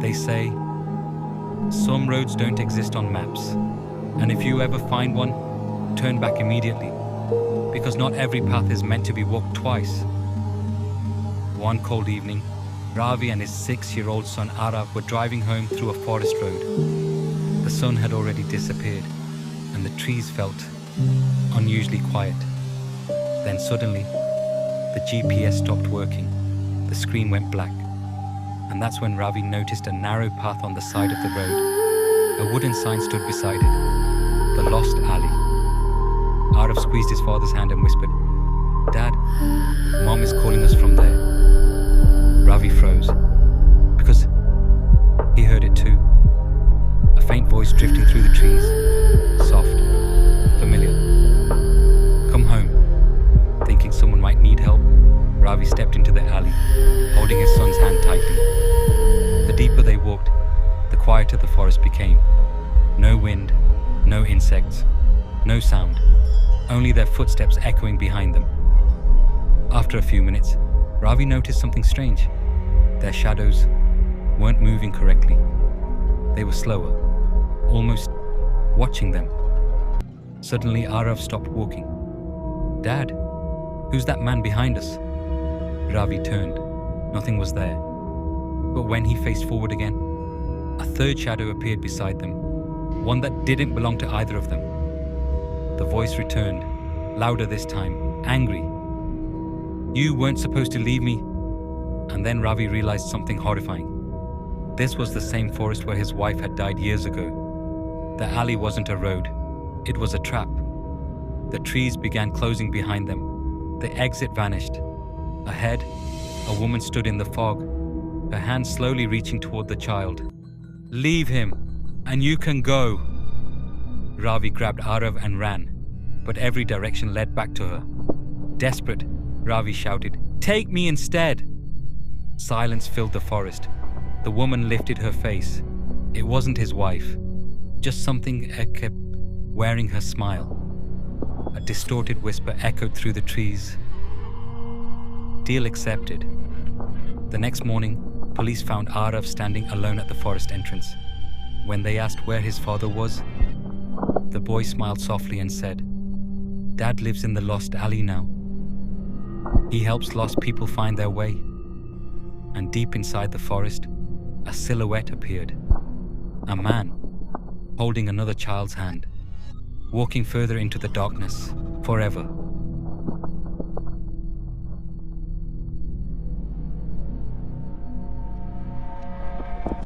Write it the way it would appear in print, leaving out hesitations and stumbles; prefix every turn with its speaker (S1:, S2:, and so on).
S1: They say, some roads don't exist on maps, and if you ever find one, turn back immediately, because not every path is meant to be walked twice. One cold evening, Ravi and his 6-year-old son Arav were driving home through a forest road. The sun had already disappeared, and the trees felt unusually quiet. Then suddenly, the GPS stopped working. The screen went black. And that's when Ravi noticed a narrow path on the side of the road. A wooden sign stood beside it. The Lost Alley. Arav squeezed his father's hand and whispered, "Dad, Mom is calling us from there." Ravi froze, because he heard it too. A faint voice drifting through the trees. Soft, familiar. "Come home." Thinking someone might need help, Ravi stepped into the alley, holding his son's hand tightly. The deeper they walked, the quieter the forest became. No wind, no insects, no sound, only their footsteps echoing behind them. After a few minutes, Ravi noticed something strange. Their shadows weren't moving correctly. They were slower, almost watching them. Suddenly, Arav stopped walking. "Dad, who's that man behind us?" Ravi turned. Nothing was there. But when he faced forward again, a third shadow appeared beside them, one that didn't belong to either of them. The voice returned, louder this time, angry. "You weren't supposed to leave me." And then Ravi realized something horrifying. This was the same forest where his wife had died years ago. The alley wasn't a road, it was a trap. The trees began closing behind them. The exit vanished. Ahead, a woman stood in the fog, her hand slowly reaching toward the child. "Leave him, and you can go." Ravi grabbed Arav and ran, but every direction led back to her. Desperate, Ravi shouted, "Take me instead!" Silence filled the forest. The woman lifted her face. It wasn't his wife, just something kept wearing her smile. A distorted whisper echoed through the trees. Deal accepted. The next morning, police found Arav standing alone at the forest entrance. When they asked where his father was, the boy smiled softly and said, "Dad lives in the Lost Alley now. He helps lost people find their way." And deep inside the forest, a silhouette appeared. A man, holding another child's hand, walking further into the darkness, forever.